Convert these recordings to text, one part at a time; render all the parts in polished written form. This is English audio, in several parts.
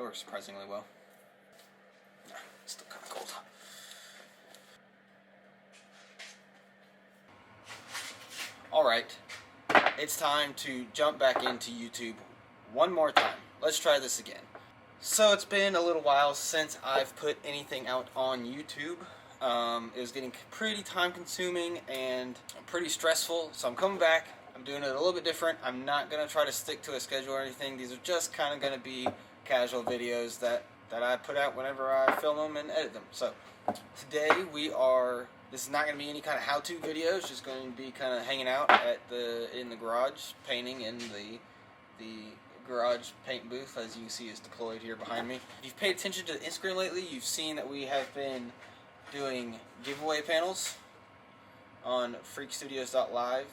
That works surprisingly well. Still kind of cold. Alright, it's time to jump back into YouTube one more time. Let's try this again. So it's been a little while since I've put anything out on YouTube. It was getting pretty time consuming and pretty stressful, so I'm coming back. I'm doing it a little bit different. I'm not going to try to stick to a schedule or anything. These are just kind of going to be casual videos that I put out whenever I film them and edit them. So today this is not going to be any kind of how-to video. It's just going to be kind of hanging out in the garage, painting in the garage paint booth, as you can see, is deployed here behind me. If you've paid attention to the Instagram lately, you've seen that we have been doing giveaway panels on freakstudios.live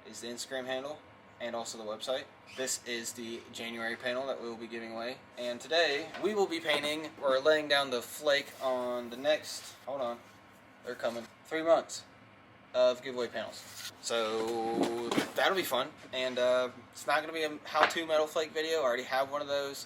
is the Instagram handle, and also the website. This is the January panel that we will be giving away, and today we will be painting or laying down the flake on the next, hold on, they're coming, 3 months of giveaway panels. So that'll be fun, and it's not going to be a how-to metal flake video. I already have one of those.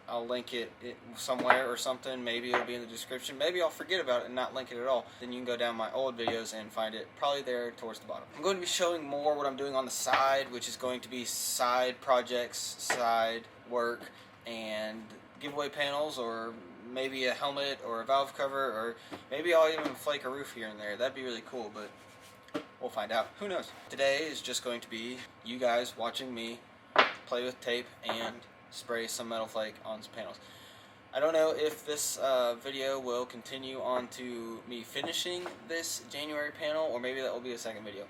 I'll link it somewhere or something. Maybe it'll be in the description. Maybe I'll forget about it and not link it at all. Then you can go down my old videos and find it probably there towards the bottom. I'm going to be showing more what I'm doing on the side, which is going to be side projects, side work, and giveaway panels, or maybe a helmet or a valve cover, or maybe I'll even flake a roof here and there. That'd be really cool, but we'll find out. Who knows? Today is just going to be you guys watching me play with tape and spray some metal flake on some panels. I don't know if this video will continue on to me finishing this January panel, or maybe that will be a second video.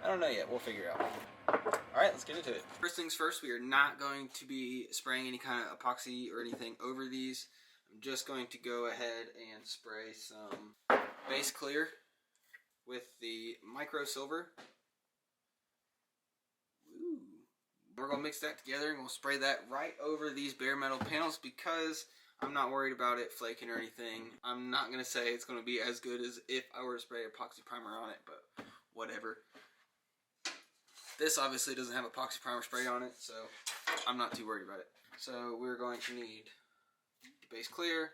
I don't know yet. We'll figure it out. Alright, let's get into it. First things first, we are not going to be spraying any kind of epoxy or anything over these. I'm just going to go ahead and spray some base clear with the micro silver. Ooh. We're going to mix that together and we'll spray that right over these bare metal panels because I'm not worried about it flaking or anything. I'm not going to say it's going to be as good as if I were to spray epoxy primer on it, but whatever. This obviously doesn't have epoxy primer sprayed on it, so I'm not too worried about it. So we're going to need the base clear,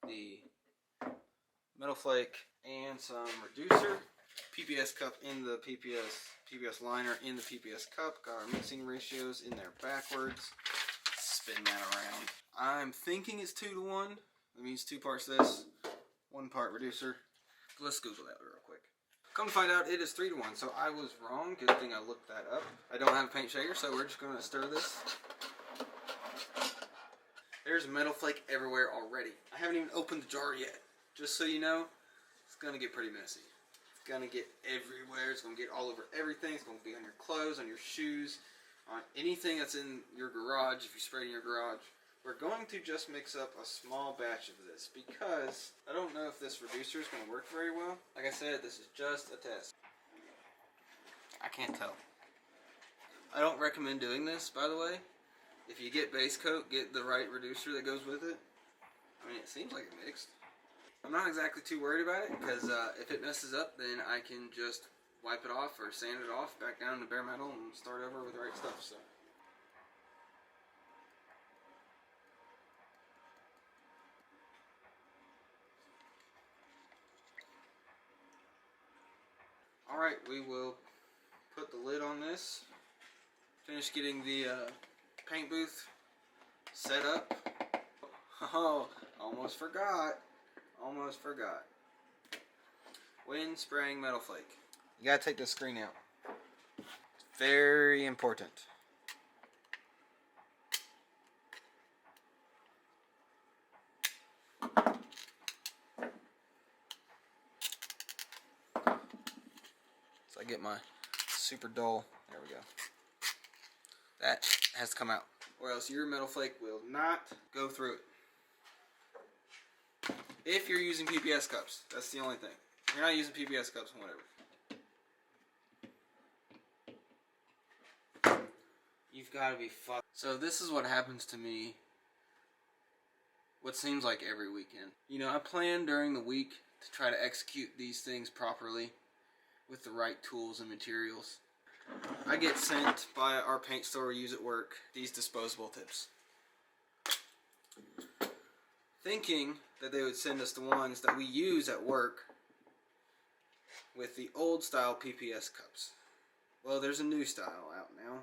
the metal flake, and some reducer. PPS cup in the PPS liner in the PPS cup. Got our mixing ratios in there backwards. Spin that around. I'm thinking it's 2 to 1. That means 2 parts this, 1 part reducer. Let's Google that real quick. Come to find out, it is 3 to 1. So I was wrong. Good thing I looked that up. I don't have a paint shaker, so we're just going to stir this. There's metal flake everywhere already. I haven't even opened the jar yet. Just so you know, it's going to get pretty messy. It's going to get everywhere. It's going to get all over everything. It's going to be on your clothes, on your shoes, on anything that's in your garage, if you spray in your garage. We're going to just mix up a small batch of this because I don't know if this reducer is going to work very well. Like I said, this is just a test. I can't tell. I don't recommend doing this, by the way. If you get base coat, get the right reducer that goes with it. I mean, it seems like it mixed. I'm not exactly too worried about it because if it messes up, then I can just wipe it off or sand it off back down to bare metal and start over with the right stuff. So. Alright, we will put the lid on this. Finish getting the paint booth set up. Oh, almost forgot. Almost forgot. When spraying metal flake, you gotta take the screen out. It's very important. So I get my super dull, there we go. That has to come out, or else your metal flake will not go through it. If you're using PPS cups, that's the only thing. If you're not using PPS cups, whatever. You've got to be fucked. So this is what happens to me what seems like every weekend. You know, I plan during the week to try to execute these things properly with the right tools and materials. I get sent by our paint store we use at work these disposable tips. thinking that they would send us the ones that we use at work with the old style PPS cups. Well, there's a new style out now,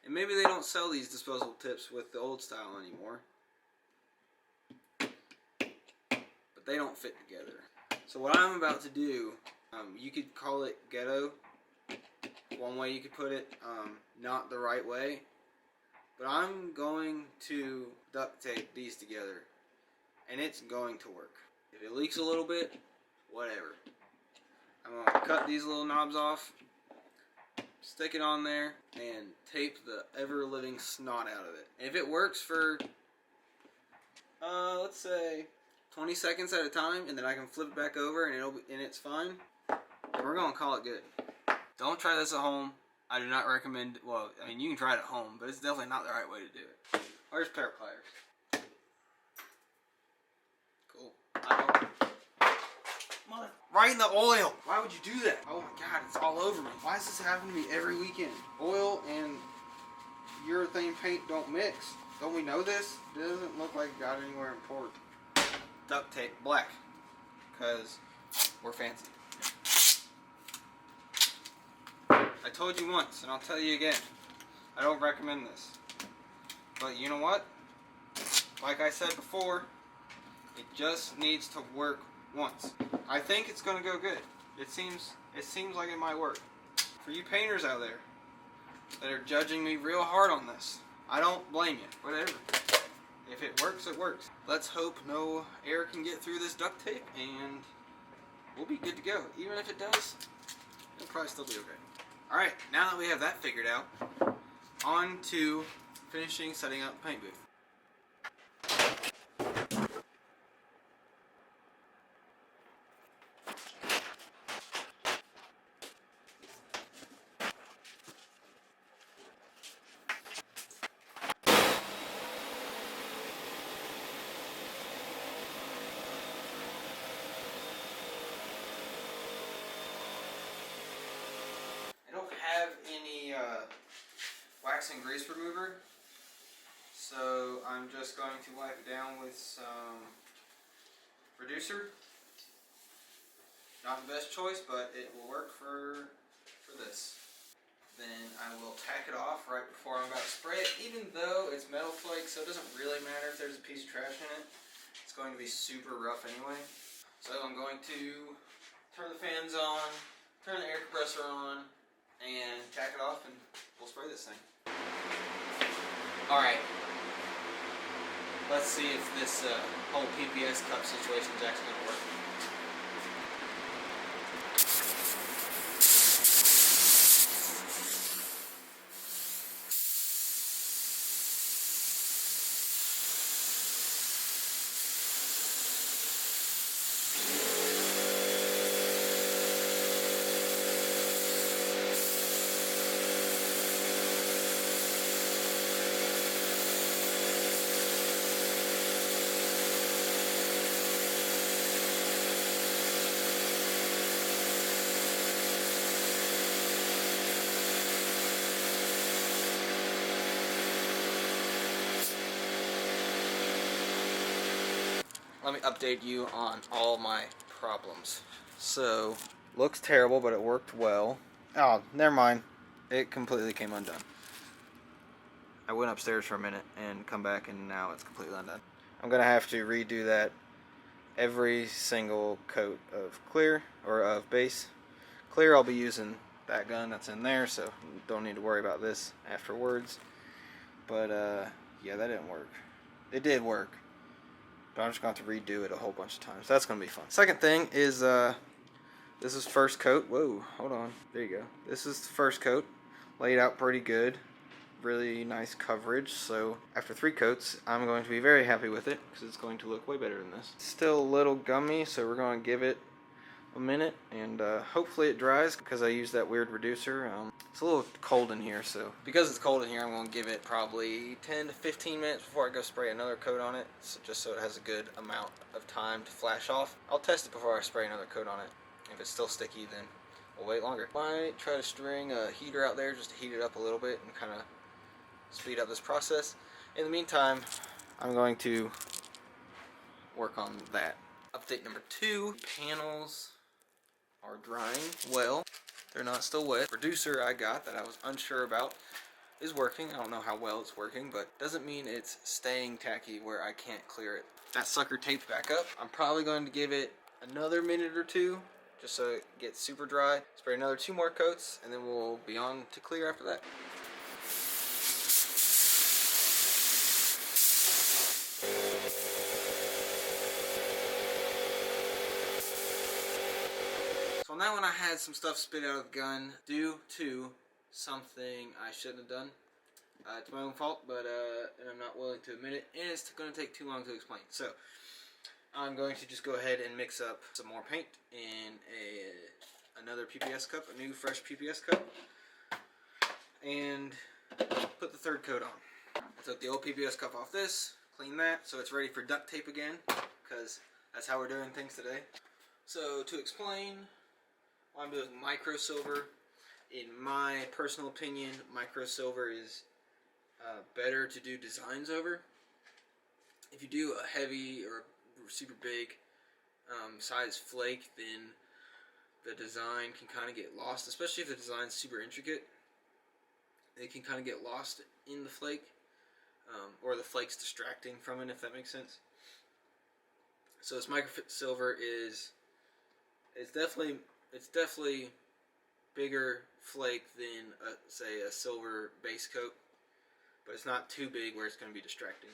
and maybe they don't sell these disposable tips with the old style anymore, but they don't fit together. So what I'm about to do, you could call it ghetto, one way you could put it, not the right way, but I'm going to duct tape these together, and it's going to work. If it leaks a little bit, whatever. I'm going to cut these little knobs off, stick it on there, and tape the ever-living snot out of it. And if it works for, let's say, 20 seconds at a time, and then I can flip it back over and it's fine, then we're going to call it good. Don't try this at home. I do not recommend, well, I mean, you can try it at home, but it's definitely not the right way to do it. Where's pair of pliers? Cool. Right in the oil! Why would you do that? Oh my god, it's all over me. Why is this happening to me every weekend? Oil and urethane paint don't mix. Don't we know this? It doesn't look like it got anywhere important. Duct tape black, because we're fancy. I told you once, and I'll tell you again, I don't recommend this. But you know what? Like I said before, it just needs to work once. I think it's gonna go good. It seems like it might work. For you painters out there that are judging me real hard on this, I don't blame you. Whatever. If it works, it works. Let's hope no air can get through this duct tape, and we'll be good to go. Even if it does, it'll probably still be okay. Alright, now that we have that figured out, on to finishing setting up the paint booth. Have any wax and grease remover, so I'm just going to wipe it down with some reducer. Not the best choice, but it will work for this. Then I will tack it off right before I'm about to spray it, even though it's metal flake, so it doesn't really matter if there's a piece of trash in it. It's going to be super rough anyway. So I'm going to turn the fans on, turn the air compressor on, and tack it off, and we'll spray this thing. Alright, let's see if this whole PPS cup situation is actually going to work. Let me update you on all my problems. So, looks terrible, but it worked well. Oh, never mind. It completely came undone. I went upstairs for a minute and come back, and now it's completely undone. I'm going to have to redo that every single coat of clear, or of base. Clear, I'll be using that gun that's in there, so don't need to worry about this afterwards. But, yeah, that didn't work. It did work. But I'm just going to have to redo it a whole bunch of times. That's going to be fun. Second thing is, this is first coat. Whoa, hold on. There you go. This is the first coat. Laid out pretty good. Really nice coverage. So after 3 coats, I'm going to be very happy with it, because it's going to look way better than this. It's still a little gummy, so we're going to give it a minute, and hopefully it dries, because I used that weird reducer. It's a little cold in here, so because it's cold in here, I'm going to give it probably 10 to 15 minutes before I go spray another coat on it, just so it has a good amount of time to flash off. I'll test it before I spray another coat on it. If it's still sticky, then we'll wait longer. Might try to string a heater out there just to heat it up a little bit and kind of speed up this process. In the meantime, I'm going to work on that. Update number 2, panels are drying well. They're not still wet. Reducer I got that I was unsure about is working. I don't know how well it's working, but doesn't mean it's staying tacky where I can't clear it. That sucker taped back up. I'm probably going to give it another minute or 2 just so it gets super dry. Spray another 2 more coats and then we'll be on to clear after that. So on that one I had some stuff spit out of the gun due to something I shouldn't have done. It's my own fault, but and I'm not willing to admit it, and it's going to take too long to explain. So I'm going to just go ahead and mix up some more paint in another PPS cup, a new fresh PPS cup, and put the 3rd coat on. I took the old PPS cup off this, clean that, so it's ready for duct tape again, because that's how we're doing things today. So to explain why I'm doing micro silver, in my personal opinion, micro silver is better to do designs over. If you do a heavy or super big size flake, then the design can kind of get lost, especially if the design's super intricate. It can kind of get lost in the flake, or the flake's distracting from it, if that makes sense. So this micro silver is definitely bigger flake than say a silver base coat, but it's not too big where it's going to be distracting.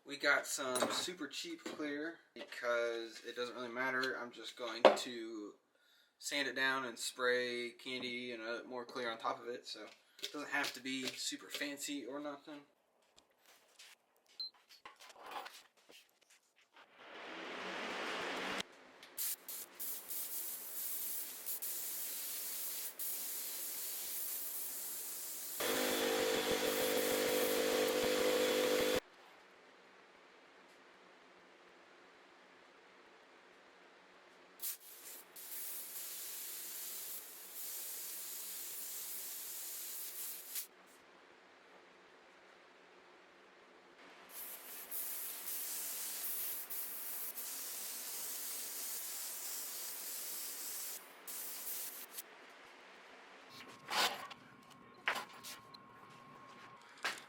We got some super cheap clear because it doesn't really matter. I'm just going to sand it down and spray candy and more clear on top of it, so it doesn't have to be super fancy or nothing.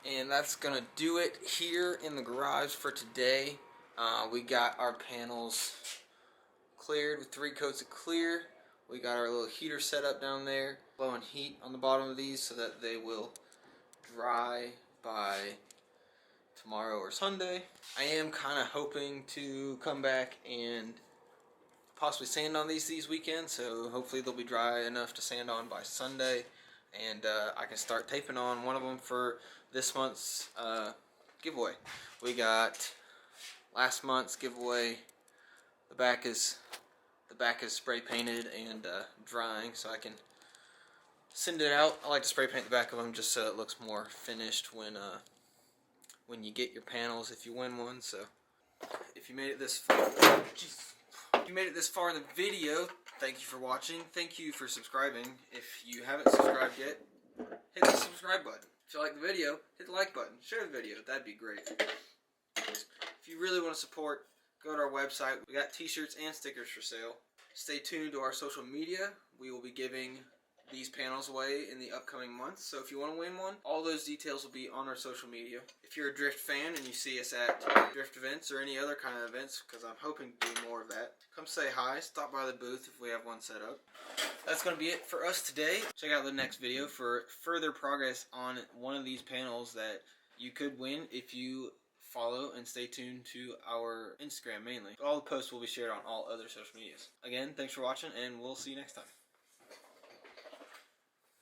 And that's gonna do it here in the garage for today. We got our panels cleared with 3 coats of clear. We got our little heater set up down there, blowing heat on the bottom of these so that they will dry by tomorrow or Sunday. I am kind of hoping to come back and possibly sand on these weekends, so hopefully they'll be dry enough to sand on by Sunday, and I can start taping on one of them for this month's giveaway. We got last month's giveaway. The back is spray painted and drying, so I can send it out. I like to spray paint the back of them just so it looks more finished when you get your panels if you win one. So if you made it this far, if you made it this far in the video, thank you for watching. Thank you for subscribing. If you haven't subscribed yet, hit the subscribe button. If you like the video, hit the like button. Share the video. That'd be great. If you really want to support, go to our website. We got t-shirts and stickers for sale. Stay tuned to our social media. We will be giving these panels away in the upcoming months, so if you want to win one, all those details will be on our social media. If you're a drift fan and you see us at drift events or any other kind of events, because I'm hoping to do more of that, come say hi, stop by the booth if we have one set up. That's going to be it for us today. Check out the next video for further progress on one of these panels that you could win if you follow and stay tuned to our Instagram mainly. All the posts will be shared on all other social medias. Again, thanks for watching, and we'll see you next time.